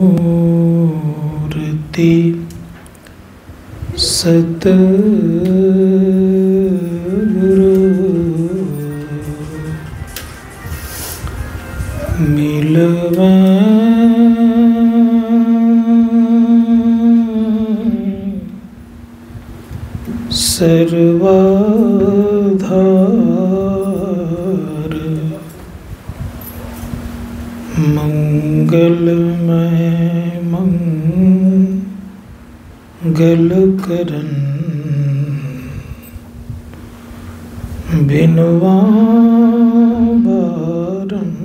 मूर्ति सतगुरु मिलवा सर्वाधार मंगलमय मंगल करन बिनवा बारंबार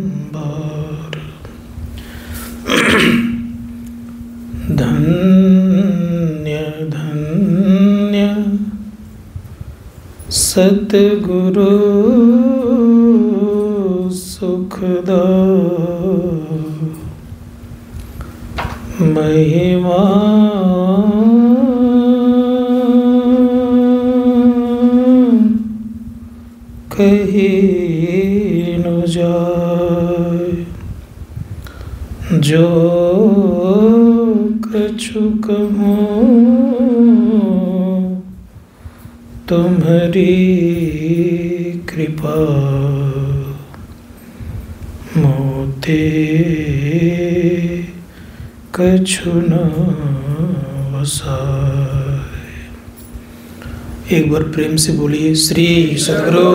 धन्य धन्य सतगुरु सुखदा महिमा कही न जाए जो कछु कहूँ तुम्हारी कृपा मोते कछु न वसाए। एक बार प्रेम से बोलिए श्री सद्गुरु।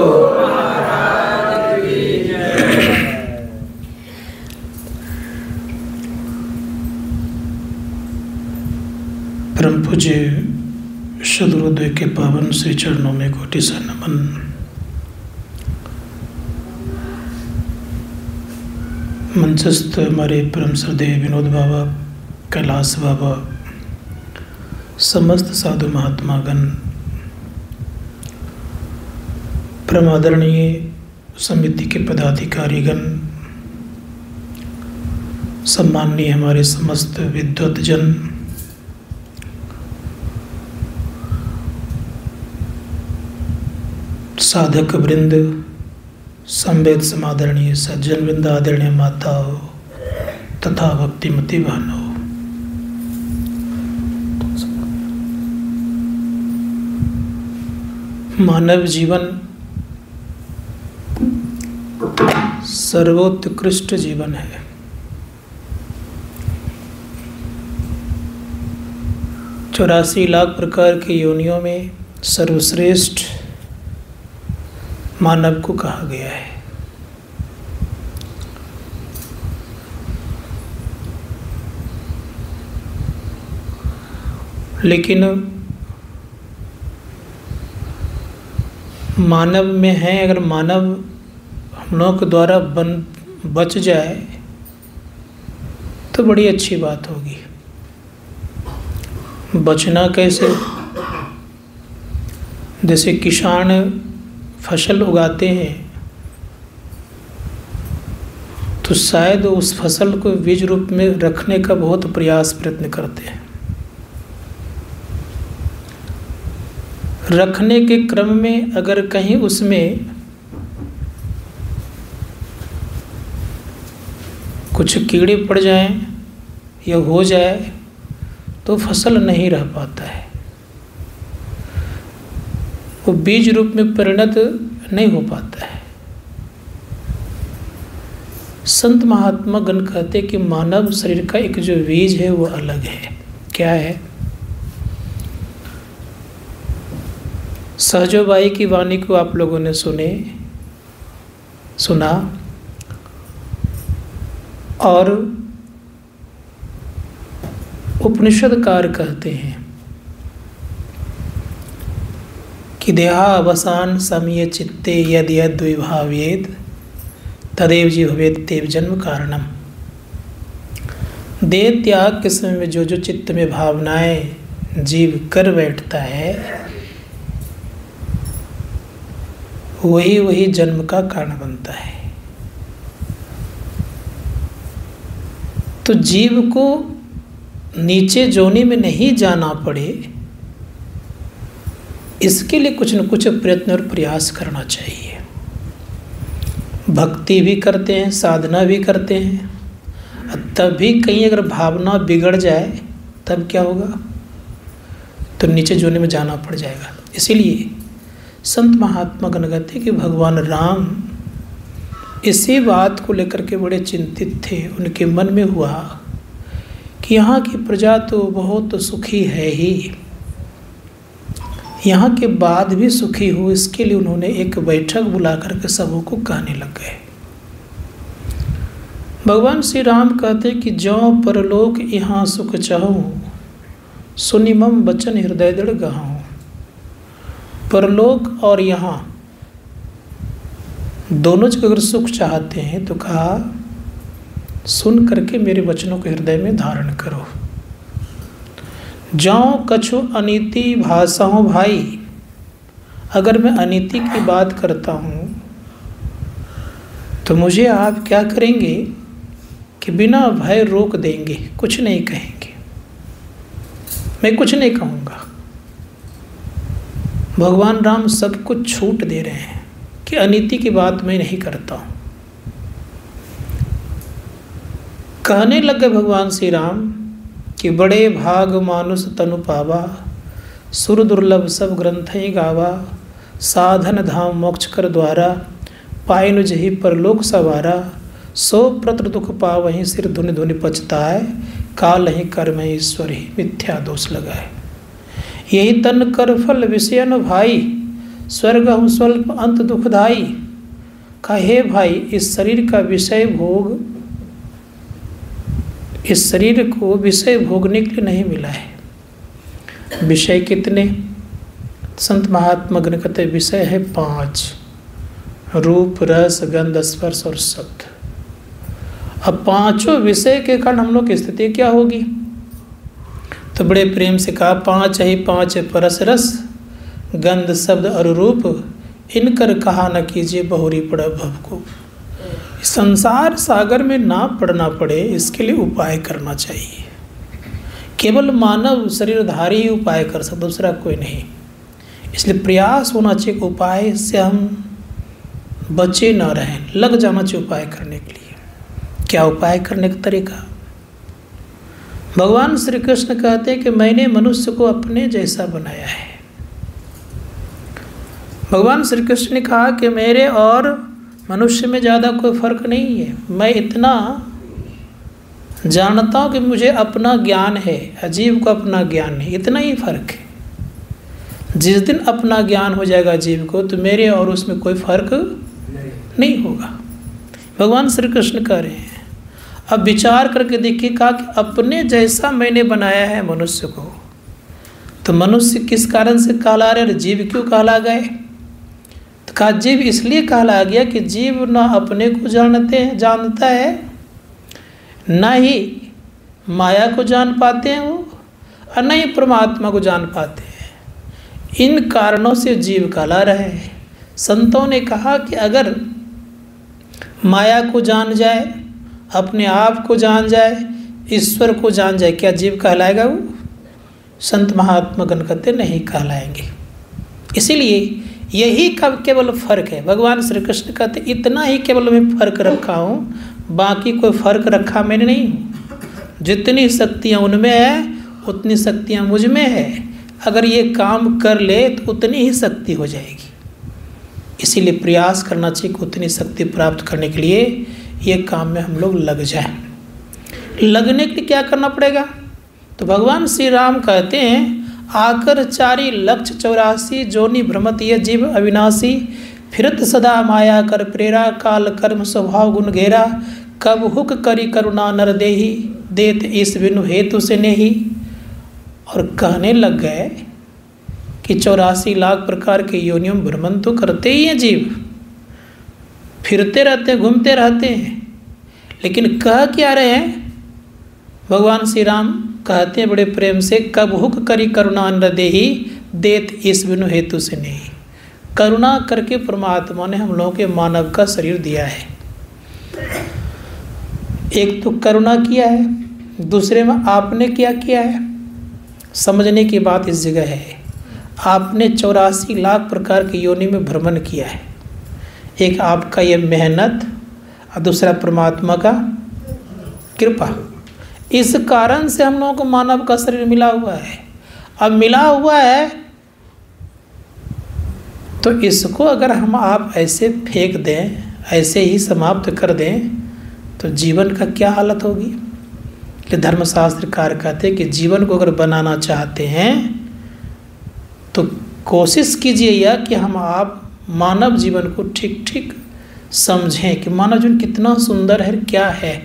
परम पूज्य सद्गुरुदेव के पावन श्री चरणों में कोटि सा नमन। मंचस्थ हमारे परम श्रद्धेय विनोद बाबा, कैलाश बाबा, समस्त साधु महात्मागण, परम आदरणीय समिति के पदाधिकारीगण, सम्माननीय हमारे समस्त विद्वतजन, साधक वृंद, संवेद समादरणीय सज्जन वृंद, आदरणीय माताओं तथा भक्तिमती बहनों, मानव जीवन सर्वोत्कृष्ट जीवन है। चौरासी लाख प्रकार की योनियों में सर्वश्रेष्ठ मानव को कहा गया है। लेकिन मानव में है, अगर मानव हम लोगों के द्वारा बच जाए तो बड़ी अच्छी बात होगी। बचना कैसे? जैसे किसान फसल उगाते हैं तो शायद उस फसल को बीज रूप में रखने का बहुत प्रयत्न करते हैं। रखने के क्रम में अगर कहीं उसमें कुछ कीड़े पड़ जाएं या हो जाए तो फसल नहीं रह पाता है, वो बीज रूप में परिणत नहीं हो पाता है। संत महात्मा गण कहते कि मानव शरीर का एक जो बीज है वो अलग है। क्या है? सहजोबाई की वाणी को आप लोगों ने सुना और उपनिषदकार कहते हैं कि देहावसान समय चित्ते यद यद विभावेद तदेव जीव भवेद तेव जन्म कारणम। देह त्याग के समय में जो जो चित्त में भावनाएं जीव कर बैठता है वही वही जन्म का कारण बनता है। तो जीव को नीचे जोनी में नहीं जाना पड़े, इसके लिए कुछ न कुछ प्रयत्न और प्रयास करना चाहिए। भक्ति भी करते हैं, साधना भी करते हैं, तब भी कहीं अगर भावना बिगड़ जाए तब क्या होगा, तो नीचे जोने में जाना पड़ जाएगा। इसीलिए संत महात्मा गण कहते हैं कि भगवान राम इसी बात को लेकर के बड़े चिंतित थे। उनके मन में हुआ कि यहाँ की प्रजा तो बहुत सुखी है ही, यहाँ के बाद भी सुखी हो, इसके लिए उन्होंने एक बैठक बुला करके सबों को कहने लग गए। भगवान श्री राम कहते कि ज्यों परलोक यहाँ सुख चाहूँ, सुनि मम बचन हृदय दृढ़ गहाऊँ। परलोक और यहाँ दोनों जगह अगर सुख चाहते हैं तो कहा सुन करके मेरे वचनों को हृदय में धारण करो। ज्यों कछु अनीति भाषाओं भाई, अगर मैं अनीति की बात करता हूँ तो मुझे आप क्या करेंगे कि बिना भय रोक देंगे, कुछ नहीं कहेंगे, मैं कुछ नहीं कहूँगा। भगवान राम सब कुछ छूट दे रहे हैं कि अनीति की बात मैं नहीं करता हूँ। कहने लगे भगवान श्री राम कि बड़े भाग मानुष तनु पावा, सुर दुर्लभ सब ग्रंथ ही गावा, साधन धाम मोक्ष कर द्वारा, पायनु जही परलोक सवारा, सो प्रत्र दुख पावहीं सिर धुनि धुनि पछताए, काल ही कर्म ईश्वर ही मिथ्या दोष लगाए। यही तन कर फल विषयन भाई, स्वर्ग हूँ स्वल्प अंत दुखदाई। कहे भाई इस शरीर का विषय भोग, इस शरीर को विषय भोगने के लिए नहीं मिला है। विषय कितने? संत महात्मा गण कहते विषय है 5, रूप रस गंध स्पर्श और शब्द। अब पांचों विषय के कारण हम लोग की स्थिति क्या होगी? तो बड़े प्रेम से कहा 5 ही 5 परस रस, गंध शब्द और रूप, इनकर कहा न कीजिए बहुरी पड़ा भव को। संसार सागर में ना पड़ना पड़े इसके लिए उपाय करना चाहिए। केवल मानव शरीरधारी ही उपाय कर सकता, दूसरा कोई नहीं। इसलिए प्रयास होना चाहिए उपाय से हम बचे ना रहें, लग जाना चाहिए उपाय करने के लिए। क्या उपाय करने का तरीका? भगवान श्री कृष्ण कहते हैं कि मैंने मनुष्य को अपने जैसा बनाया है। भगवान श्री कृष्ण ने कहा कि मेरे और मनुष्य में ज़्यादा कोई फर्क नहीं है। मैं इतना जानता हूँ कि मुझे अपना ज्ञान है, अजीव को अपना ज्ञान नहीं, इतना ही फर्क है। जिस दिन अपना ज्ञान हो जाएगा अजीव को तो मेरे और उसमें कोई फर्क नहीं होगा। भगवान श्री कृष्ण कह रहे हैं। अब विचार करके देखिए, कहा कि अपने जैसा मैंने बनाया है मनुष्य को, तो मनुष्य किस कारण से कहला रहे, जीव क्यों कहला गए? तो कहा जीव इसलिए कहला गया कि जीव न अपने को जानता है, न ही माया को जान पाते हैं वो, और न ही परमात्मा को जान पाते हैं। इन कारणों से जीव कहला रहे हैं। संतों ने कहा कि अगर माया को जान जाए, अपने आप को जान जाए, ईश्वर को जान जाए, क्या जीव कहलाएगा वो? संत महात्मा गण कहते नहीं कहलाएंगे। इसीलिए यही केवल फर्क है। भगवान श्री कृष्ण कहते इतना ही केवल मैं फर्क रखा हूँ, बाकी कोई फर्क रखा मैंने नहीं हूँ। जितनी शक्तियाँ उनमें है उतनी शक्तियाँ मुझ में है। अगर ये काम कर ले तो उतनी ही शक्ति हो जाएगी। इसीलिए प्रयास करना चाहिए कि उतनी शक्ति प्राप्त करने के लिए ये काम में हम लोग लग जाएं। लगने के लिए क्या करना पड़ेगा? तो भगवान श्री राम कहते हैं आकर 4 लक्ष 84 जोनि भ्रमत ये जीव अविनाशी, फिरत सदा माया कर प्रेरा, काल कर्म स्वभाव गुण घेरा, कब हुक करी करुणा नर देही, देत इस बिनु हेतु से नहीं। और कहने लग गए कि 84 लाख प्रकार के योनियों में भ्रमण तो करते ही हैं जीव, फिरते रहते हैं, घूमते रहते हैं, लेकिन कह क्या रहे हैं? भगवान श्री राम कहते हैं बड़े प्रेम से, कब हुक करी करुणा नर देही, देत इस बिनु हेतु से नहीं। करुणा करके परमात्मा ने हम लोगों के मानव का शरीर दिया है। एक तो करुणा किया है, दूसरे में आपने क्या किया है? समझने की बात इस जगह है। आपने 84 लाख प्रकार की योनि में भ्रमण किया है। एक आपका ये मेहनत और दूसरा परमात्मा का कृपा। इस कारण से हम लोगों को मानव का शरीर मिला हुआ है। अब मिला हुआ है तो इसको अगर हम आप ऐसे फेंक दें, ऐसे ही समाप्त कर दें, तो जीवन का क्या हालत होगी। कि धर्मशास्त्रकार कहते हैं कि जीवन को अगर बनाना चाहते हैं तो कोशिश कीजिए यह कि हम आप मानव जीवन को ठीक ठीक समझें कि मानव जीवन कितना सुंदर है, क्या है।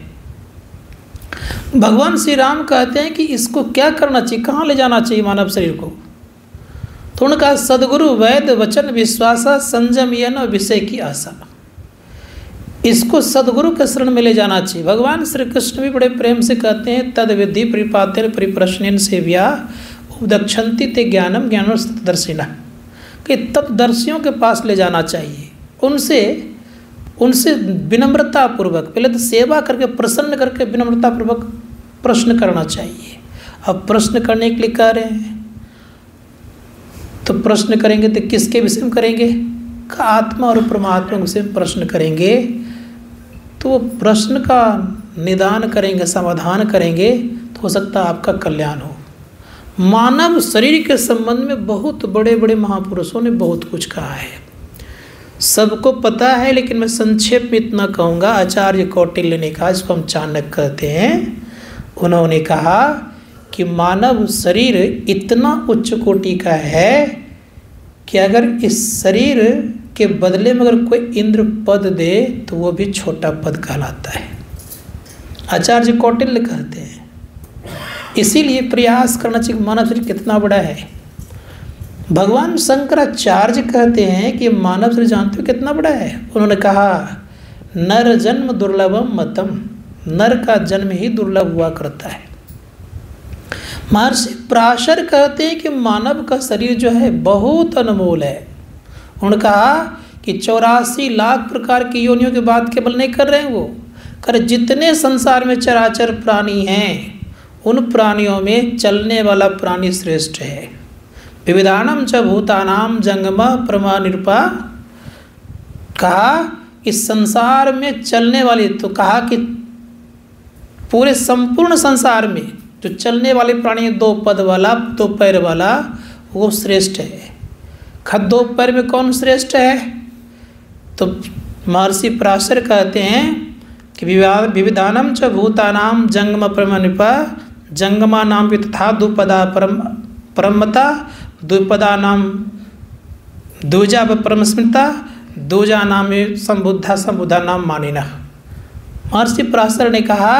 भगवान श्री राम कहते हैं कि इसको क्या करना चाहिए, कहाँ ले जाना चाहिए मानव शरीर को। तो उनका सदगुरु वैद वचन विश्वासा संयम यन विषय की आशा, इसको सदगुरु के शरण में ले जाना चाहिए। भगवान श्री कृष्ण भी बड़े प्रेम से कहते हैं तद विधि परिपातेन परिप्रश्नेन सेव्या उपदक्षन्ति ते ज्ञानम ज्ञान दर्शिना, कि तत्दर्शियों के पास ले जाना चाहिए। उनसे विनम्रता पूर्वक पहले तो सेवा करके प्रसन्न करके विनम्रता पूर्वक प्रश्न करना चाहिए। अब प्रश्न करने के लिए कह रहे हैं तो प्रश्न करेंगे तो किसके विषय में करेंगे, का आत्मा और परमात्मा के विषय में प्रश्न करेंगे। तो वो प्रश्न का निदान करेंगे, समाधान करेंगे तो हो सकता है आपका कल्याण हो। मानव शरीर के संबंध में बहुत बड़े बड़े महापुरुषों ने बहुत कुछ कहा है, सबको पता है, लेकिन मैं संक्षेप में इतना कहूँगा। आचार्य कौटिल्य ने कहा, इसको हम चाणक्य कहते हैं, उन्होंने कहा कि मानव शरीर इतना उच्च कोटि का है कि अगर इस शरीर के बदले में अगर कोई इंद्र पद दे तो वो भी छोटा पद कहलाता है, आचार्य कौटिल्य कहते हैं। इसीलिए प्रयास करना चाहिए, मानव शरीर कितना बड़ा है। भगवान शंकराचार्य कहते हैं कि मानव शरीर जानते हो कितना बड़ा है। उन्होंने कहा नर जन्म दुर्लभम मतम, नर का जन्म ही दुर्लभ हुआ करता है। महर्षि पराशर कहते हैं कि मानव का शरीर जो है बहुत अनमोल है। उन्होंने कहा कि 84 लाख प्रकार की योनियों की बात केवल नहीं कर रहे हैं, वो कर जितने संसार में चराचर प्राणी हैं उन प्राणियों में चलने वाला प्राणी श्रेष्ठ है। विविधानम च भूतानाम जंगमा प्रमा निरूपा, कहा इस संसार में चलने वाली, तो कहा कि पूरे संपूर्ण संसार में जो चलने वाले प्राणी 2 पद वाला 2 पैर वाला वो श्रेष्ठ है। खद 2 पैर में कौन श्रेष्ठ है, तो महर्षि पराशर कहते हैं कि विविधानम च भूतानाम जंगम परमनिपा जंगमा नाम भी तथा द्विपदा परमता द्विपदा नाम द्विजा परमस्मृता द्विजा नाम संबुद्धा नाम मानिना। महर्षि पराशर ने कहा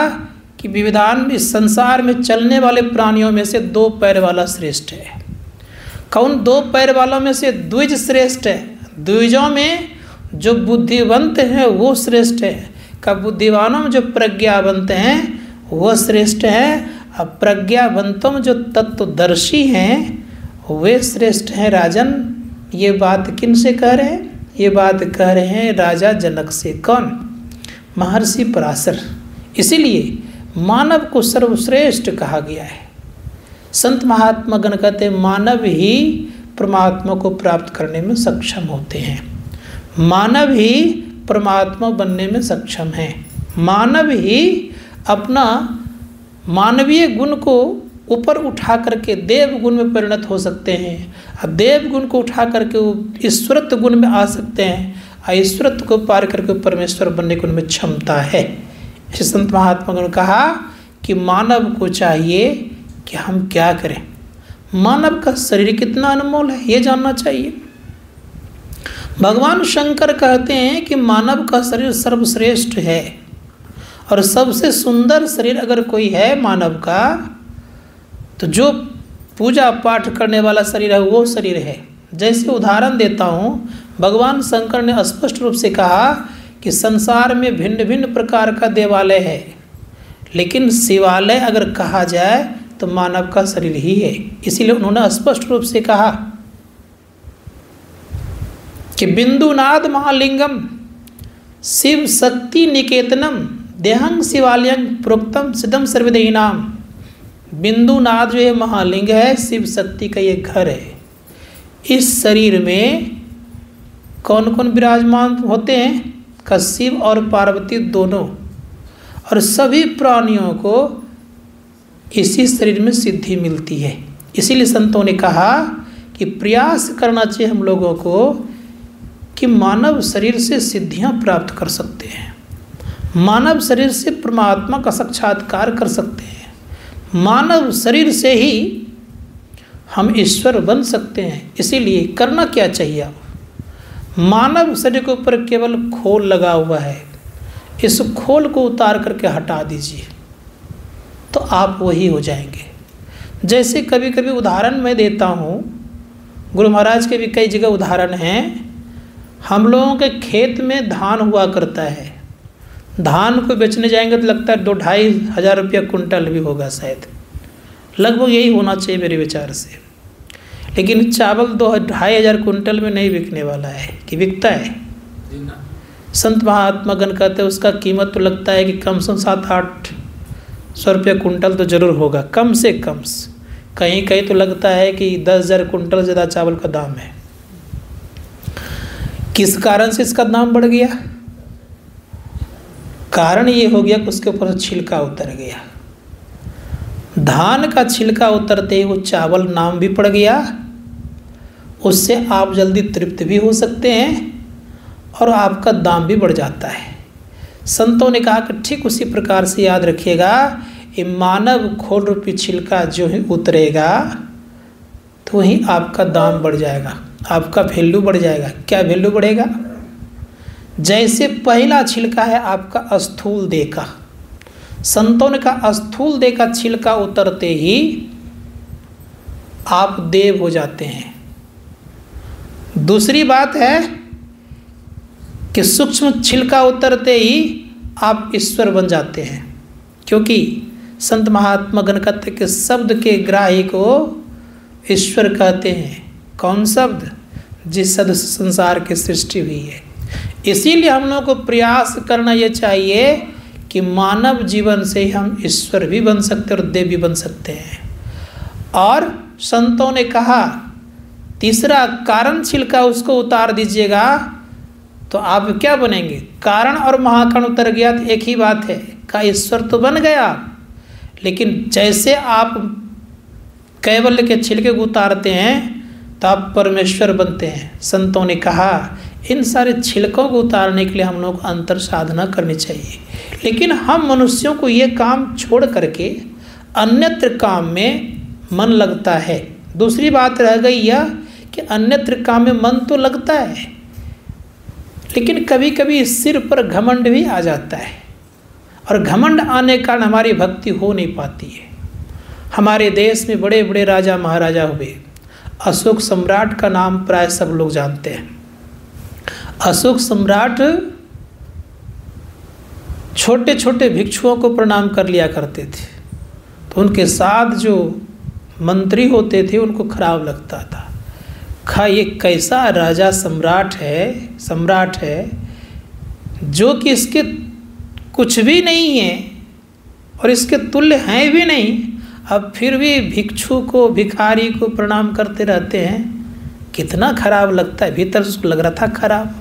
कि विविधान इस संसार में चलने वाले प्राणियों में से 2 पैर वाला श्रेष्ठ है। कौन 2 पैर वालों में से द्विज श्रेष्ठ है। द्विजों में जो बुद्धिवंत हैं वो श्रेष्ठ है, का बुद्धिवानों में जो प्रज्ञावंत हैं वो श्रेष्ठ है, अब प्रज्ञावंतों में जो तत्वदर्शी हैं वे श्रेष्ठ हैं। राजन, ये बात किन से कह रहे हैं, ये बात कह रहे हैं राजा जनक से। कौन, महर्षि पराशर। इसीलिए मानव को सर्वश्रेष्ठ कहा गया है। संत महात्मा गण कहते हैं मानव ही परमात्मा को प्राप्त करने में सक्षम होते हैं, मानव ही परमात्मा बनने में सक्षम है। मानव ही अपना मानवीय गुण को ऊपर उठा करके देव गुण में परिणत हो सकते हैं, और देव गुण को उठा करके वो ईश्वरत्व गुण में आ सकते हैं, और ईश्वरत्व को पार करके परमेश्वर बनने की उनमें क्षमता है। इसे संत महात्मा ने कहा कि मानव को चाहिए कि हम क्या करें, मानव का शरीर कितना अनमोल है ये जानना चाहिए। भगवान शंकर कहते हैं कि मानव का शरीर सर्वश्रेष्ठ है, और सबसे सुंदर शरीर अगर कोई है मानव का तो जो पूजा पाठ करने वाला शरीर है वो शरीर है। जैसे उदाहरण देता हूँ, भगवान शंकर ने स्पष्ट रूप से कहा कि संसार में भिन्न भिन्न प्रकार का देवालय है, लेकिन शिवालय अगर कहा जाए तो मानव का शरीर ही है। इसीलिए उन्होंने स्पष्ट रूप से कहा कि बिंदुनाद महालिंगम शिव शक्ति निकेतनम देहं शिवालयं प्रोक्तम सिद्धम सर्वदेहिनाम। बिंदुनाद जो ये महालिंग है, शिव शक्ति का ये घर है। इस शरीर में कौन कौन विराजमान होते हैं, का शिव और पार्वती दोनों, और सभी प्राणियों को इसी शरीर में सिद्धि मिलती है। इसीलिए संतों ने कहा कि प्रयास करना चाहिए हम लोगों को कि मानव शरीर से सिद्धियां प्राप्त कर सकते हैं, मानव शरीर से परमात्मा का साक्षात्कार कर सकते हैं, मानव शरीर से ही हम ईश्वर बन सकते हैं। इसीलिए करना क्या चाहिए? अब मानव शरीर के ऊपर केवल खोल लगा हुआ है, इस खोल को उतार करके हटा दीजिए तो आप वही हो जाएंगे। जैसे कभी कभी उदाहरण मैं देता हूँ, गुरु महाराज के भी कई जगह उदाहरण हैं। हम लोगों के खेत में धान हुआ करता है, धान को बेचने जाएंगे तो लगता है 2-2.5 हज़ार रुपया कुंटल भी होगा, शायद लगभग यही होना चाहिए मेरे विचार से। लेकिन चावल 2-2.5 हज़ार कुंटल में नहीं बिकने वाला है कि बिकता है। संत महात्मा गण कहते हैं उसका कीमत तो लगता है कि कम से कम 700-800 रुपया कुंटल तो ज़रूर होगा, कम से कम। कहीं कहीं तो लगता है कि 10,000 कुंटल ज़्यादा चावल का दाम है। किस कारण से इसका दाम बढ़ गया? कारण ये हो गया कि उसके ऊपर छिलका उतर गया। धान का छिलका उतरते ही वो चावल नाम भी पड़ गया, उससे आप जल्दी तृप्त भी हो सकते हैं और आपका दाम भी बढ़ जाता है। संतों ने कहा कि ठीक उसी प्रकार से याद रखिएगा, ये मानव खोल रूपी छिलका जो ही उतरेगा तो वहीं आपका दाम बढ़ जाएगा, आपका वैल्यू बढ़ जाएगा। क्या वैल्यू बढ़ेगा? जैसे पहला छिलका है आपका स्थूल देह का, संतों ने कहा स्थूल देह का छिलका उतरते ही आप देव हो जाते हैं। दूसरी बात है कि सूक्ष्म छिलका उतरते ही आप ईश्वर बन जाते हैं, क्योंकि संत महात्मा गण कहते के शब्द के ग्राही को ईश्वर कहते हैं। कौन शब्द? जिस शब्द से संसार की सृष्टि हुई है। इसीलिए हम लोगों को प्रयास करना ये चाहिए कि मानव जीवन से ही हम ईश्वर भी बन सकते हैं और देव भी बन सकते हैं। और संतों ने कहा तीसरा कारण छिलका उसको उतार दीजिएगा तो आप क्या बनेंगे? कारण और महाकारण उतर गया तो एक ही बात है, का ईश्वर तो बन गया। लेकिन जैसे आप कैवल्य के छिलके को उतारते हैं तो आप परमेश्वर बनते हैं। संतों ने कहा इन सारे छिलकों को उतारने के लिए हम लोग को अंतर साधना करनी चाहिए। लेकिन हम मनुष्यों को ये काम छोड़ करके अन्यत्र काम में मन लगता है। दूसरी बात रह गई यह कि अन्यत्र काम में मन तो लगता है, लेकिन कभी कभी सिर पर घमंड भी आ जाता है, और घमंड आने के कारण हमारी भक्ति हो नहीं पाती है। हमारे देश में बड़े बड़े राजा महाराजा हुए। अशोक सम्राट का नाम प्राय सब लोग जानते हैं। अशोक सम्राट छोटे छोटे भिक्षुओं को प्रणाम कर लिया करते थे, तो उनके साथ जो मंत्री होते थे उनको खराब लगता था। ये कैसा राजा सम्राट है जो कि इसके कुछ भी नहीं है और इसके तुल्य हैं भी नहीं, अब फिर भी भिक्षु को भिखारी को प्रणाम करते रहते हैं। कितना खराब लगता है। भीतर से उसको लग रहा था खराब,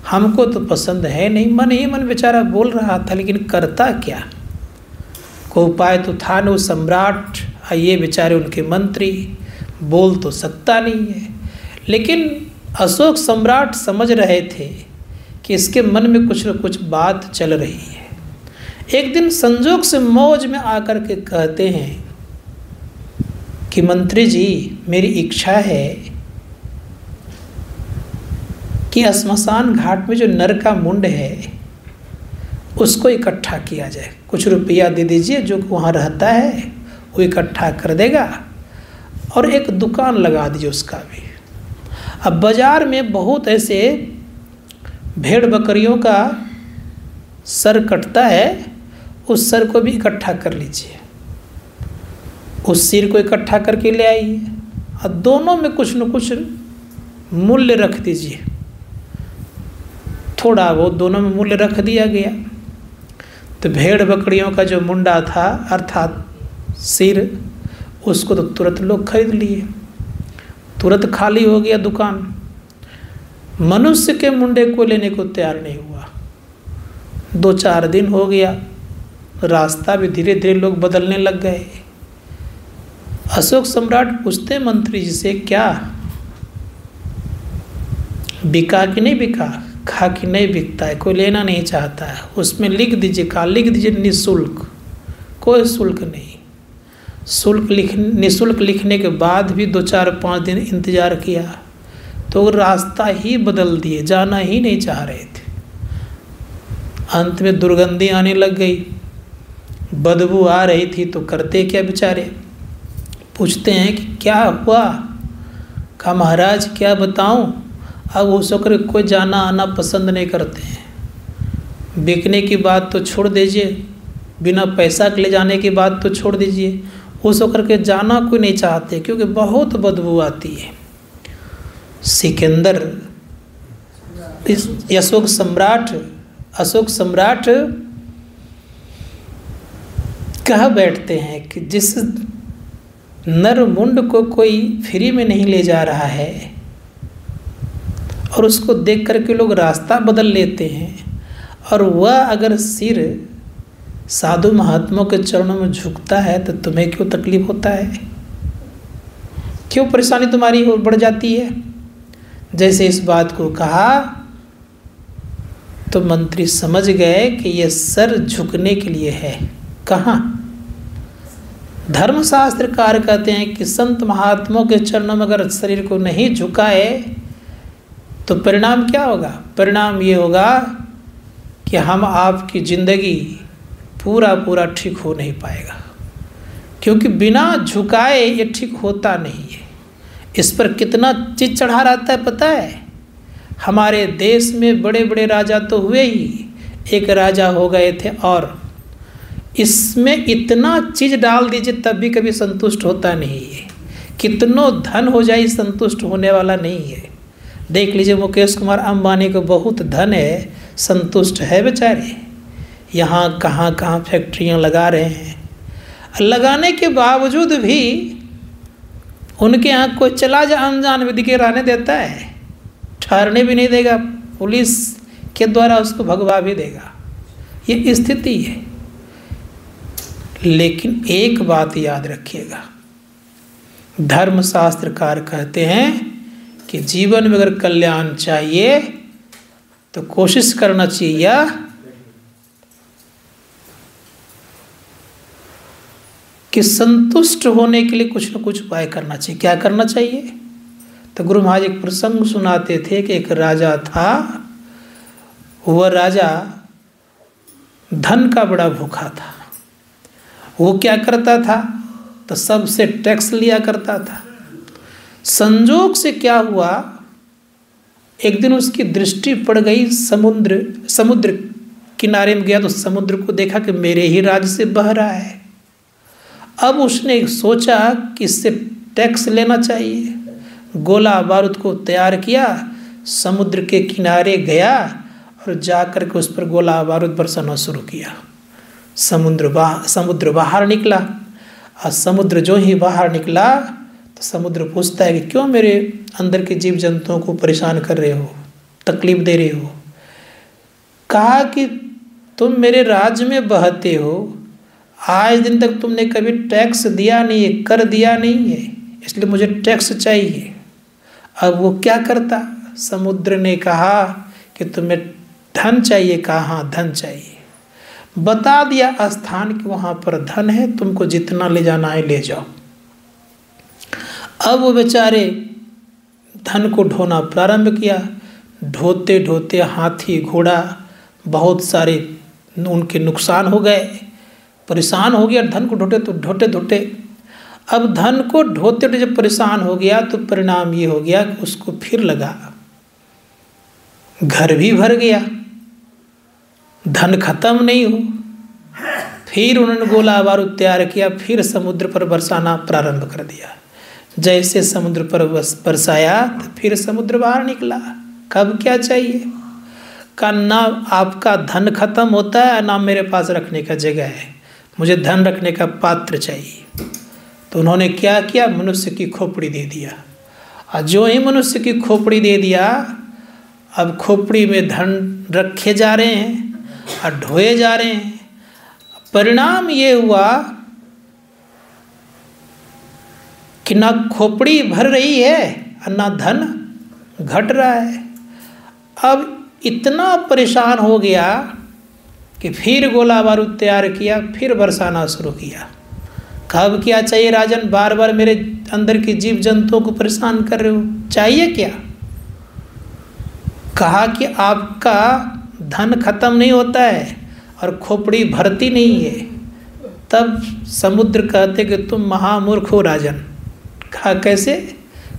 हमको तो पसंद है नहीं। मन ही मन बेचारा बोल रहा था, लेकिन करता क्या? कोई उपाय तो था न। सम्राट ये बेचारे उनके मंत्री, बोल तो सकता नहीं है। लेकिन अशोक सम्राट समझ रहे थे कि इसके मन में कुछ न कुछ बात चल रही है। एक दिन संजोग से मौज में आकर के कहते हैं कि मंत्री जी, मेरी इच्छा है कि श्मशान घाट में जो नर का मुंड है उसको इकट्ठा किया जाए। कुछ रुपया दे दीजिए, जो वहाँ रहता है वो इकट्ठा कर देगा, और एक दुकान लगा दीजिए उसका भी। अब बाज़ार में बहुत ऐसे भेड़ बकरियों का सर कटता है, उस सर को भी इकट्ठा कर लीजिए, उस सिर को इकट्ठा करके ले आइए, और दोनों में कुछ न कुछ मूल्य रख दीजिए। थोड़ा वो दोनों में मूल्य रख दिया गया। तो भेड़ बकरियों का जो मुंडा था अर्थात सिर, उसको तो तुरंत लोग खरीद लिए, तुरंत खाली हो गया दुकान। मनुष्य के मुंडे को लेने को तैयार नहीं हुआ। 2-4 दिन हो गया, रास्ता भी धीरे धीरे लोग बदलने लग गए। अशोक सम्राट पूछते मंत्री जी से, क्या बिका कि नहीं बिका? खा कि नहीं बिकता है, कोई लेना नहीं चाहता है, उसमें लिख दीजिए, कहा लिख दीजिए निःशुल्क, कोई शुल्क नहीं। निःशुल्क लिखने के बाद भी 2-4-5 दिन इंतज़ार किया तो रास्ता ही बदल दिए, जाना ही नहीं चाह रहे थे। अंत में दुर्गंधी आने लग गई, बदबू आ रही थी तो करते क्या बेचारे। पूछते हैं कि क्या हुआ? कहा महाराज क्या बताऊं, अब हो सकर कोई जाना आना पसंद नहीं करते हैं। बिकने की बात तो छोड़ दीजिए, बिना पैसा के ले जाने की बात तो छोड़ दीजिए, हो सकर के जाना कोई नहीं चाहते क्योंकि बहुत बदबू आती है। सिकंदर अशोक सम्राट कह बैठते हैं कि जिस नरमुंड को कोई फ्री में नहीं ले जा रहा है और उसको देख करके लोग रास्ता बदल लेते हैं, और वह अगर सिर साधु महात्माओं के चरणों में झुकता है तो तुम्हें क्यों तकलीफ होता है, क्यों परेशानी तुम्हारी बढ़ जाती है। जैसे इस बात को कहा तो मंत्री समझ गए कि यह सर झुकने के लिए है। कहाँ? धर्मशास्त्रकार कहते हैं कि संत महात्माओं के चरणों में अगर शरीर को नहीं झुकाए तो परिणाम क्या होगा? परिणाम ये होगा कि हम आपकी ज़िंदगी पूरा ठीक हो नहीं पाएगा, क्योंकि बिना झुकाए ये ठीक होता नहीं है। इस पर कितना चीज चढ़ा रहता है पता है? हमारे देश में बड़े बड़े राजा तो हुए ही, एक राजा हो गए थे और इसमें इतना चीज डाल दीजिए तब भी कभी संतुष्ट होता नहीं है। कितनों धन हो जाए संतुष्ट होने वाला नहीं है। देख लीजिए मुकेश कुमार अंबानी को बहुत धन है, संतुष्ट है बेचारे। यहाँ कहाँ फैक्ट्रियाँ लगा रहे हैं, लगाने के बावजूद भी उनके यहाँ कोई चला जा अनजान विधि के रहने देता है, ठहरने भी नहीं देगा, पुलिस के द्वारा उसको भगवा भी देगा। ये स्थिति है। लेकिन एक बात याद रखिएगा, धर्मशास्त्रकार कहते हैं कि जीवन में अगर कल्याण चाहिए तो कोशिश करना चाहिए कि संतुष्ट होने के लिए कुछ न कुछ उपाय करना चाहिए। क्या करना चाहिए? तो गुरु महाराज एक प्रसंग सुनाते थे कि एक राजा था, वह राजा धन का बड़ा भूखा था। वो क्या करता था? तो सबसे टैक्स लिया करता था। संजोग से क्या हुआ, एक दिन उसकी दृष्टि पड़ गई समुद्र किनारे में गया तो समुद्र को देखा कि मेरे ही राज्य से बह रहा है। अब उसने सोचा कि इससे टैक्स लेना चाहिए। गोला बारूद को तैयार किया, समुद्र के किनारे गया और जाकर के उस पर गोला बारूद बरसाना शुरू किया। समुद्र बाहर निकला, और समुद्र जो ही बाहर निकला तो समुद्र पूछता है कि क्यों मेरे अंदर के जीव जंतुओं को परेशान कर रहे हो, तकलीफ दे रहे हो। कहा कि तुम मेरे राज्य में बहते हो, आज दिन तक तुमने कभी टैक्स दिया नहीं है, कर दिया नहीं है, इसलिए मुझे टैक्स चाहिए। अब वो क्या करता? समुद्र ने कहा कि तुम्हें धन चाहिए। कहा हाँ धन चाहिए। बता दिया स्थान कि वहाँ पर धन है, तुमको जितना ले जाना है ले जाओ। अब वो बेचारे धन को ढोना प्रारंभ किया। ढोते ढोते हाथी घोड़ा बहुत सारे उनके नुकसान हो गए, परेशान हो गया। धन को ढोते ढोते अब धन को ढोते ढोते जब परेशान हो गया तो परिणाम ये हो गया कि उसको फिर लगा, घर भी भर गया, धन खत्म नहीं हो। फिर उन्होंने गोला बारूद तैयार किया, फिर समुद्र पर बरसाना प्रारंभ कर दिया। जैसे समुद्र पर बरसाया तो फिर समुद्र बाहर निकला। कब क्या चाहिए? का ना आपका धन खत्म होता है ना मेरे पास रखने का जगह है, मुझे धन रखने का पात्र चाहिए। तो उन्होंने क्या किया? मनुष्य की खोपड़ी दे दिया। और जो ही मनुष्य की खोपड़ी दे दिया, अब खोपड़ी में धन रखे जा रहे हैं और ढोए जा रहे हैं। परिणाम ये हुआ कि ना खोपड़ी भर रही है और ना धन घट रहा है। अब इतना परेशान हो गया कि फिर गोला बारूद तैयार किया, फिर बरसाना शुरू किया। कब क्या चाहिए राजन, बार बार मेरे अंदर की जीव जंतुओं को परेशान कर रहे हो, चाहिए क्या? कहा कि आपका धन खत्म नहीं होता है और खोपड़ी भरती नहीं है। तब समुद्र कहते कि तुम महामूर्ख हो राजन। कहा कैसे?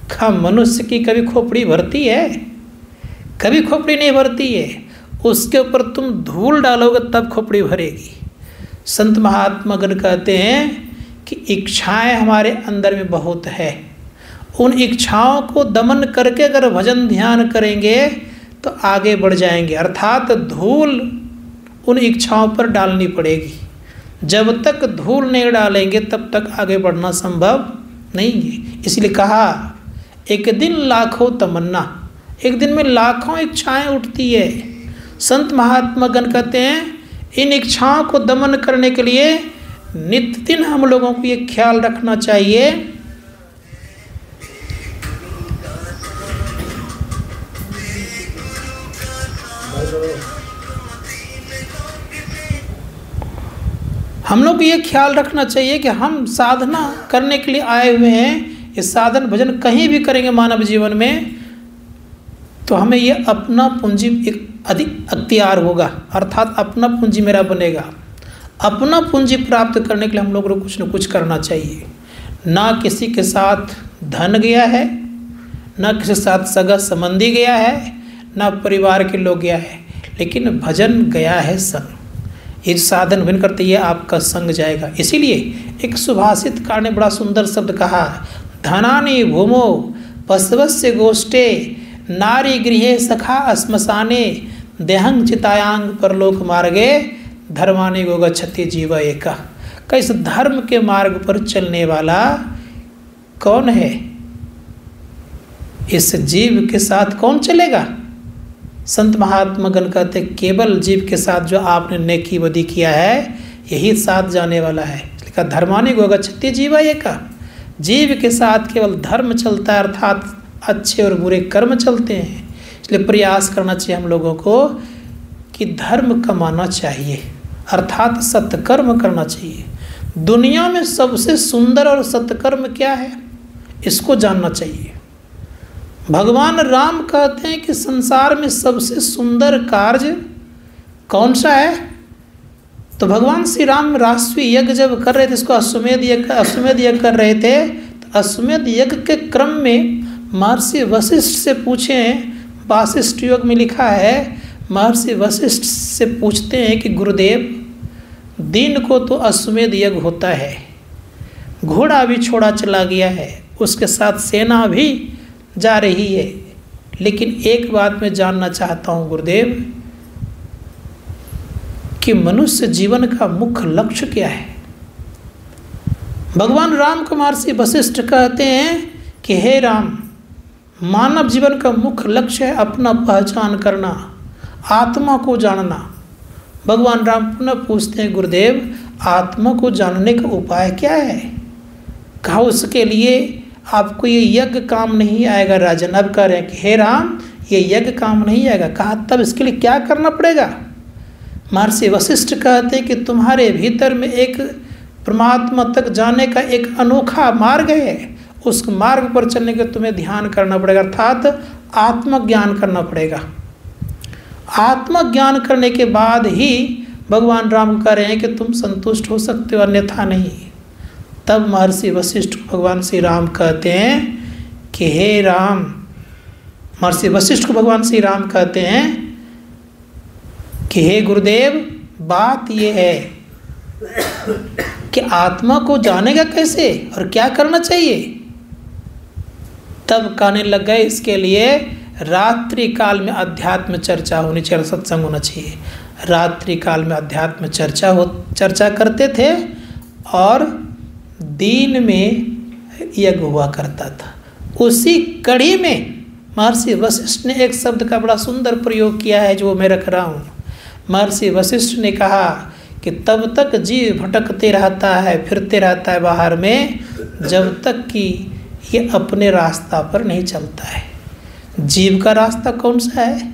कहा मनुष्य की कभी खोपड़ी भरती है? कभी खोपड़ी नहीं भरती है। उसके ऊपर तुम धूल डालोगे तब खोपड़ी भरेगी। संत महात्मा गण कहते हैं कि इच्छाएं हमारे अंदर में बहुत है, उन इच्छाओं को दमन करके अगर भजन ध्यान करेंगे तो आगे बढ़ जाएंगे। अर्थात धूल उन इच्छाओं पर डालनी पड़ेगी। जब तक धूल नहीं डालेंगे तब तक आगे बढ़ना संभव नहीं है। इसलिए कहा एक दिन लाखों तमन्ना, एक दिन में लाखों इच्छाएं उठती है। संत महात्मा गण कहते हैं इन इच्छाओं को दमन करने के लिए नित्य दिन हम लोगों को ये ख्याल रखना चाहिए हम लोग को ये ख्याल रखना चाहिए कि हम साधना करने के लिए आए हुए हैं। ये साधन भजन कहीं भी करेंगे मानव जीवन में तो हमें ये अपना पूंजी एक अधिक अख्तियार होगा, अर्थात अपना पूंजी मेरा बनेगा। अपना पूंजी प्राप्त करने के लिए हम लोगों को कुछ न कुछ करना चाहिए। ना किसी के साथ धन गया है, ना किसी के साथ सगा संबंधी गया है, ना परिवार के लोग गया है, लेकिन भजन गया है संग। ये साधन भजन करते ये आपका संग जाएगा। इसीलिए एक सुभाषितकार ने बड़ा सुंदर शब्द कहा, धनानि भूमो पशवस्य गोष्ठे नारी गृहे सखा श्मशाने देहंग चितायांग परलोक मार्गे धर्मानि गो गच्छति जीव एका। कैसे धर्म के मार्ग पर चलने वाला कौन है? इस जीव के साथ कौन चलेगा? संत महात्मा गण कहते केवल जीव के साथ जो आपने नेकी बदी किया है यही साथ जाने वाला है। लिखा धर्मानि गो गच्छति जीव एका। जीव के साथ केवल धर्म चलता है, अर्थात अच्छे और बुरे कर्म चलते हैं। इसलिए प्रयास करना चाहिए हम लोगों को कि धर्म कमाना चाहिए, अर्थात सत्कर्म करना चाहिए। दुनिया में सबसे सुंदर और सत्कर्म क्या है इसको जानना चाहिए। भगवान राम कहते हैं कि संसार में सबसे सुंदर कार्य कौन सा है? तो भगवान श्री राम राष्ट्रीय यज्ञ जब कर रहे थे, इसको अश्वमेध यज्ञ कर रहे थे, तो अश्वमेध यज्ञ के क्रम में महर्षि वशिष्ठ से पूछे, वासिष्ठ योग में लिखा है, महर्षि वशिष्ठ से पूछते हैं कि गुरुदेव दिन को तो अश्वमेध यज्ञ होता है, घोड़ा भी छोड़ा चला गया है, उसके साथ सेना भी जा रही है, लेकिन एक बात मैं जानना चाहता हूँ गुरुदेव कि मनुष्य जीवन का मुख्य लक्ष्य क्या है? भगवान राम को महर्षि वशिष्ठ कहते हैं कि हे राम, मानव जीवन का मुख्य लक्ष्य है अपना पहचान करना, आत्मा को जानना। भगवान राम पुनः पूछते हैं गुरुदेव आत्मा को जानने का उपाय क्या है? कहा उसके लिए आपको ये यज्ञ काम नहीं आएगा राजन। अब कह रहे हैं कि हे राम ये यज्ञ काम नहीं आएगा। कहा तब इसके लिए क्या करना पड़ेगा? महर्षि वशिष्ठ कहते हैं कि तुम्हारे भीतर में एक परमात्मा तक जाने का एक अनोखा मार्ग है, उस मार्ग पर चलने के तुम्हें ध्यान करना पड़ेगा, अर्थात आत्मज्ञान करना पड़ेगा। आत्मज्ञान करने के बाद ही भगवान राम कह रहे हैं कि तुम संतुष्ट हो सकते हो, अन्यथा नहीं। तब महर्षि वशिष्ठ को भगवान श्री राम कहते हैं कि हे राम, महर्षि वशिष्ठ को भगवान श्री राम कहते हैं कि हे गुरुदेव बात ये है कि आत्मा को जानेगा कैसे और क्या करना चाहिए? तब कहने लग गए इसके लिए रात्रि काल में अध्यात्म चर्चा होनी चाहिए, सत्संग होना चाहिए। रात्रि काल में अध्यात्म चर्चा करते थे और दिन में यज्ञ हुआ करता था। उसी कड़ी में महर्षि वशिष्ठ ने एक शब्द का बड़ा सुंदर प्रयोग किया है जो मैं रख रहा हूँ। महर्षि वशिष्ठ ने कहा कि तब तक जीव भटकते रहता है, फिरते रहता है बाहर में, जब तक कि ये अपने रास्ता पर नहीं चलता है। जीव का रास्ता कौन सा है?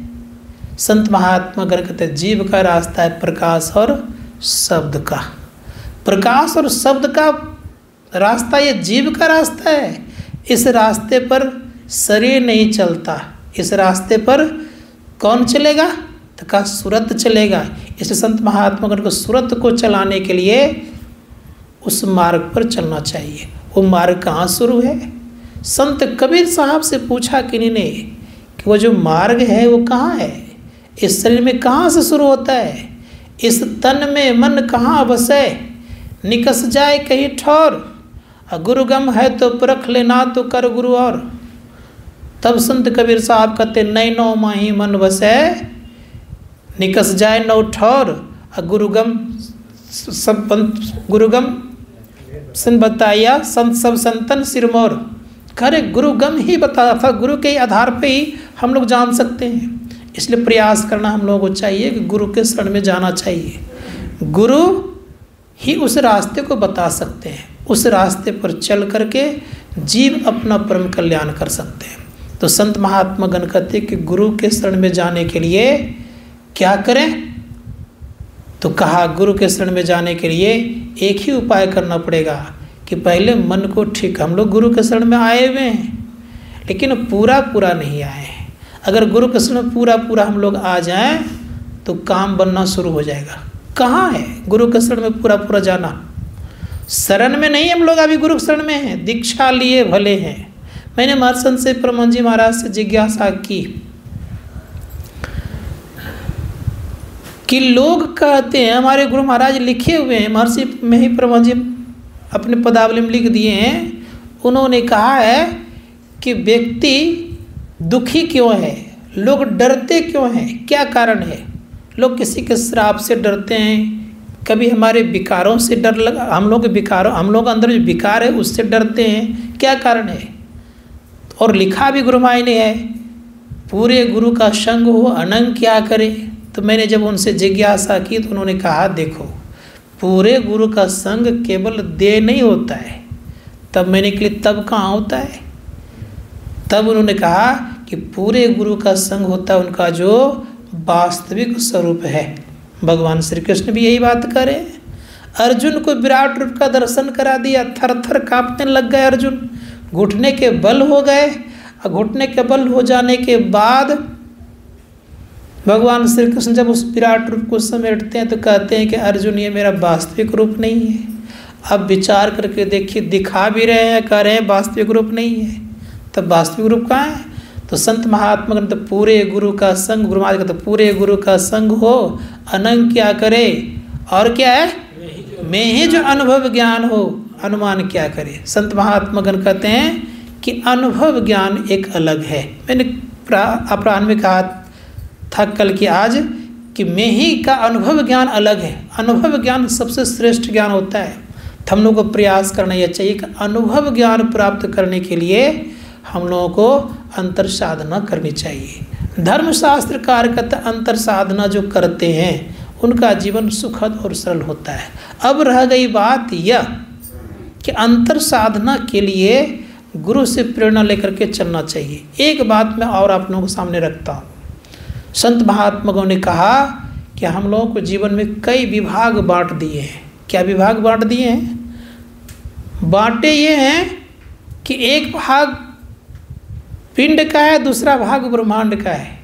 संत महात्मा गण कहते हैं जीव का रास्ता है प्रकाश और शब्द का। प्रकाश और शब्द का रास्ता ये जीव का रास्ता है। इस रास्ते पर शरीर नहीं चलता, इस रास्ते पर कौन चलेगा? तो का सूरत चलेगा। इसलिए संत महात्मा गण को सूरत को चलाने के लिए उस मार्ग पर चलना चाहिए। वो मार्ग कहाँ शुरू है? संत कबीर साहब से पूछा किन्हीं ने कि वो जो मार्ग है वो कहाँ है, इस शरीर में कहाँ से शुरू होता है, इस तन में मन कहाँ बसे, निकस जाए कहीं ठौर, गुरुगम है तो परख लेना तो कर गुरु और। तब संत कबीर साहब कहते नैनो माही मन बसे, निकस जाए नौ ठौर, गुरुगम सब गुरुगम सन बताया संत सब संतन सिरमौर। खरे गुरुगम ही बताया था, गुरु के आधार पे ही हम लोग जान सकते हैं। इसलिए प्रयास करना हम लोगों को चाहिए कि गुरु के शरण में जाना चाहिए। गुरु ही उस रास्ते को बता सकते हैं, उस रास्ते पर चल करके जीव अपना परम कल्याण कर सकते हैं। तो संत महात्मा गण कहते हैं कि गुरु के शरण में जाने के लिए क्या करें? तो कहा गुरु के शरण में जाने के लिए एक ही उपाय करना पड़ेगा कि पहले मन को ठीक, हम लोग गुरु के शरण में आए हुए हैं लेकिन पूरा नहीं आए हैं। अगर गुरु के शरण में पूरा हम लोग आ जाएं तो काम बनना शुरू हो जाएगा। कहाँ है गुरु के शरण में पूरा जाना? शरण में नहीं, हम लोग अभी गुरु के शरण में हैं, दीक्षा लिए भले हैं। मैंने महर्षि से परमहंस जी महाराज से जिज्ञासा की कि लोग कहते हैं, हमारे गुरु महाराज लिखे हुए हैं, महर्षि में ही परमहंस जी अपने पदावली में लिख दिए हैं। उन्होंने कहा है कि व्यक्ति दुखी क्यों है, लोग डरते क्यों हैं, क्या कारण है? लोग किसी के श्राप से डरते हैं, कभी हमारे विकारों से डर लगा, हम लोग अंदर जो विकार है उससे डरते हैं, क्या कारण है? और लिखा भी गुरु माई ने है, पूरे गुरु का संग हो अनंग क्या करे। तो मैंने जब उनसे जिज्ञासा की तो उन्होंने कहा देखो, पूरे गुरु का संग केवल देह नहीं होता है। तब मैंने कहा तब कहाँ होता है? तब उन्होंने कहा कि पूरे गुरु का संग होता है उनका जो वास्तविक स्वरूप है। भगवान श्री कृष्ण भी यही बात करे। अर्जुन को विराट रूप का दर्शन करा दिया, थर थर कांपने लग गए अर्जुन, घुटने के बल हो गए। और घुटने के बल हो जाने के बाद भगवान श्री कृष्ण जब उस विराट रूप को समेटते हैं तो कहते हैं कि अर्जुन ये मेरा वास्तविक रूप नहीं है। अब विचार करके देखिए, दिखा भी रहे हैं, कह रहे हैं वास्तविक रूप नहीं है, तब वास्तविक रूप कहाँ है? तो संत महात्मा तो पूरे गुरु का संग, गुरु महाराज का तो पूरे गुरु का संग हो अनंग क्या करे, और क्या है मैं ही जो अनुभव ज्ञान हो अनुमान क्या करे। संत महात्मा गण कहते हैं कि अनुभव ज्ञान एक अलग है। मैंने अपराह्न में कहा था कल की आज कि मैं ही का अनुभव ज्ञान अलग है। अनुभव ज्ञान सबसे श्रेष्ठ ज्ञान होता है। तो हम लोग को प्रयास करना यह चाहिए कि अनुभव ज्ञान प्राप्त करने के लिए हम लोगों को अंतर साधना करनी चाहिए। धर्मशास्त्र कार्यकर्ता अंतर साधना जो करते हैं उनका जीवन सुखद और सरल होता है। अब रह गई बात यह कि अंतर साधना के लिए गुरु से प्रेरणा लेकर के चलना चाहिए। एक बात मैं और आप लोगों के सामने रखता हूँ। संत महात्माओं ने कहा कि हम लोगों को जीवन में कई विभाग बांट दिए हैं। क्या विभाग बांट दिए हैं? बांटे ये हैं कि एक भाग पिंड का है, दूसरा भाग ब्रह्मांड का है।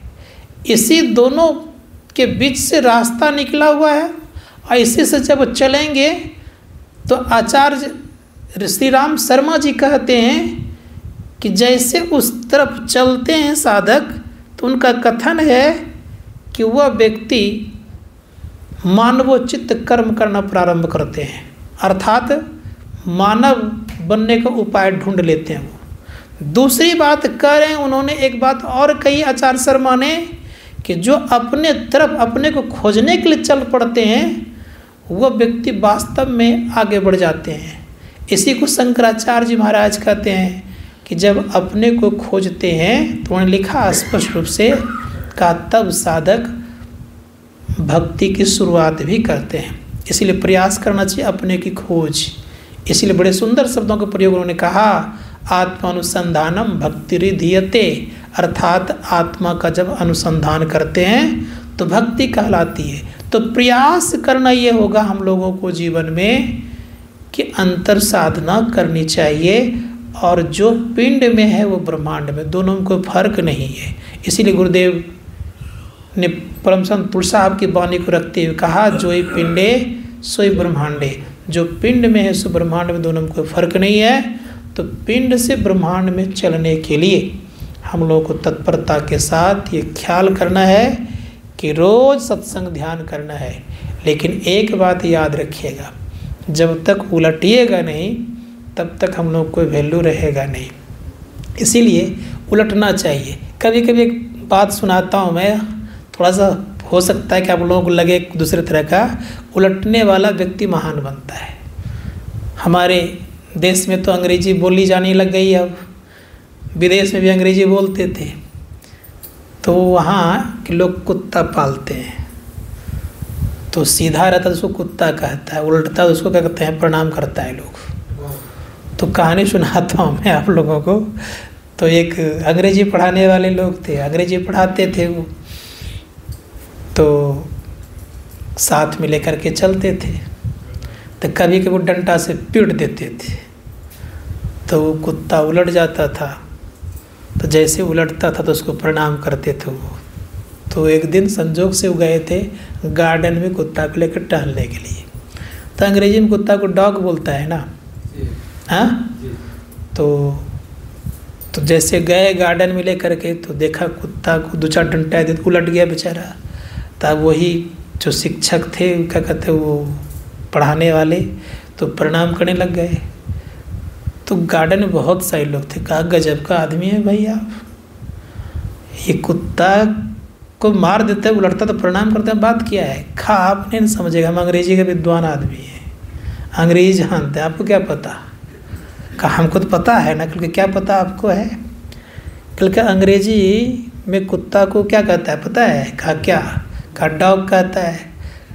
इसी दोनों के बीच से रास्ता निकला हुआ है और इसी से जब चलेंगे तो आचार्य श्री राम शर्मा जी कहते हैं कि जैसे उस तरफ चलते हैं साधक तो उनका कथन है कि वह व्यक्ति मानवोचित कर्म करना प्रारंभ करते हैं, अर्थात मानव बनने का उपाय ढूंढ लेते हैं वो। दूसरी बात कह रहे हैं उन्होंने, एक बात और कही आचार्य शर्मा ने कि जो अपने तरफ अपने को खोजने के लिए चल पड़ते हैं वह व्यक्ति वास्तव में आगे बढ़ जाते हैं। इसी को शंकराचार्य जी महाराज कहते हैं कि जब अपने को खोजते हैं तो उन्होंने लिखा स्पष्ट रूप से कहा तब साधक भक्ति की शुरुआत भी करते हैं। इसलिए प्रयास करना चाहिए अपने की खोज। इसलिए बड़े सुंदर शब्दों का प्रयोग उन्होंने कहा, आत्मानुसंधानम भक्तिरिधीयते, अर्थात आत्मा का जब अनुसंधान करते हैं तो भक्ति कहलाती है। तो प्रयास करना ये होगा हम लोगों को जीवन में कि अंतर साधना करनी चाहिए, और जो पिंड में है वो ब्रह्मांड में, दोनों में कोई फर्क नहीं है। इसीलिए गुरुदेव ने परम संत तुलसी साहब की वाणी को रखते हुए कहा, जो ही पिंडे सोई ब्रह्मांडे, जो पिंड में है सो ब्रह्मांड में, दोनों में कोई फर्क नहीं है। तो पिंड से ब्रह्मांड में चलने के लिए हम लोगों को तत्परता के साथ ये ख्याल करना है कि रोज़ सत्संग ध्यान करना है। लेकिन एक बात याद रखिएगा, जब तक उलटिएगा नहीं तब तक हम लोग कोई वैल्यू रहेगा नहीं। इसीलिए उलटना चाहिए। कभी कभी एक बात सुनाता हूँ मैं, थोड़ा सा हो सकता है कि आप लोगों को लगे एक दूसरे तरह का, उलटने वाला व्यक्ति महान बनता है। हमारे देश में तो अंग्रेजी बोली जाने लग गई, अब विदेश में भी अंग्रेजी बोलते थे। तो वहाँ के लोग कुत्ता पालते हैं, तो सीधा रहता है तो उसको कुत्ता कहता है, उल्टता है तो उसको क्या कहते हैं, प्रणाम करता है लोग। तो कहानी सुनाता हूँ मैं आप लोगों को। तो एक अंग्रेजी पढ़ाने वाले लोग थे, अंग्रेजी पढ़ाते थे वो, तो साथ में लेकर के चलते थे। तो कभी कभी वो डंडा से पीट देते थे, तो वो कुत्ता उलट जाता था। तो जैसे उलटता था तो उसको प्रणाम करते थे वो। तो एक दिन संजोग से वो गए थे गार्डन में कुत्ता को लेकर टहलने के लिए। तो अंग्रेजी में कुत्ता को डॉग बोलता है ना, हाँ। तो जैसे गए गार्डन में लेकर के, तो देखा कुत्ता को दो चार डंडा दे, उलट गया बेचारा। तब वही जो शिक्षक थे, क्या कहते वो पढ़ाने वाले, तो प्रणाम करने लग गए। तो गार्डन में बहुत सारे लोग थे, कहा गजब का आदमी है भाई आप, ये कुत्ता को मार देते हैं, उलटता तो प्रणाम करते हैं, बात क्या है। खा आप नहीं समझेगा, हम अंग्रेजी के विद्वान आदमी हैं, अंग्रेजी जानते हैं, आपको क्या पता। कहा हमको तो पता है ना। कल क्या पता आपको है। कल का अंग्रेजी में कुत्ता को क्या कहता है पता है। कहा क्या, कहा डॉग कहता है।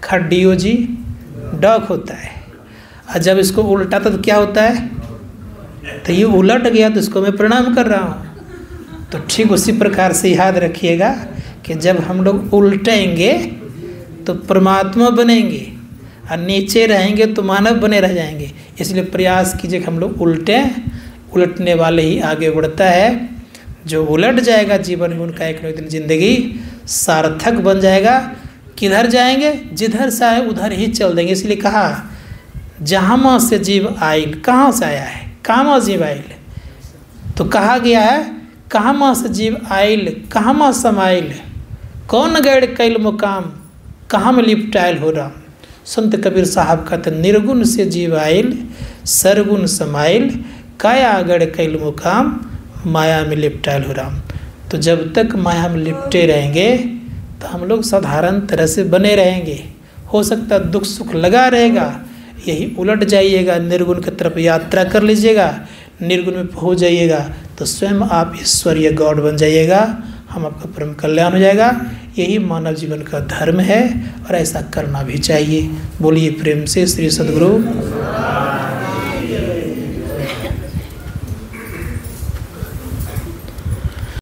कहा DOG डॉग होता है। और जब इसको उल्टाता तो क्या होता है, तो ये उलट गया तो इसको मैं प्रणाम कर रहा हूँ। तो ठीक उसी प्रकार से याद रखिएगा कि जब हम लोग उल्टेंगे तो परमात्मा बनेंगे, और नीचे रहेंगे तो मानव बने रह जाएंगे। इसलिए प्रयास कीजिए कि हम लोग उल्टें, उलटने वाले ही आगे बढ़ता है। जो उलट जाएगा जीवन में, उनका एक न एक दिन जिंदगी सार्थक बन जाएगा। किधर जाएंगे, जिधर से आए उधर ही चल देंगे। इसलिए कहा जहाँ से जीव आइल, कहाँ से आया है, कहाँ जीव आइल। तो कहा गया है कहाँ से जीव आइल, कहाँ समाइल, कौन गैर कैल मुकाम, कहाँ में लिपटाइल हो राम। संत कबीर साहब कहते निर्गुण से जीव आइल, सरगुण समाइल, काया गढ़ कैल मुकाम, माया में लिपटाइल हो राम। तो जब तक माया में लिपटे रहेंगे तो हम लोग साधारण तरह से बने रहेंगे। हो सकता है दुख सुख लगा रहेगा, यही उलट जाइएगा, निर्गुण की तरफ यात्रा कर लीजिएगा, निर्गुण में पहुंच जाइएगा तो स्वयं आप ईश्वरीय गॉड बन जाइएगा, हम आपका परम कल्याण हो जाएगा। यही मानव जीवन का धर्म है और ऐसा करना भी चाहिए। बोलिए प्रेम से श्री सद्गुरु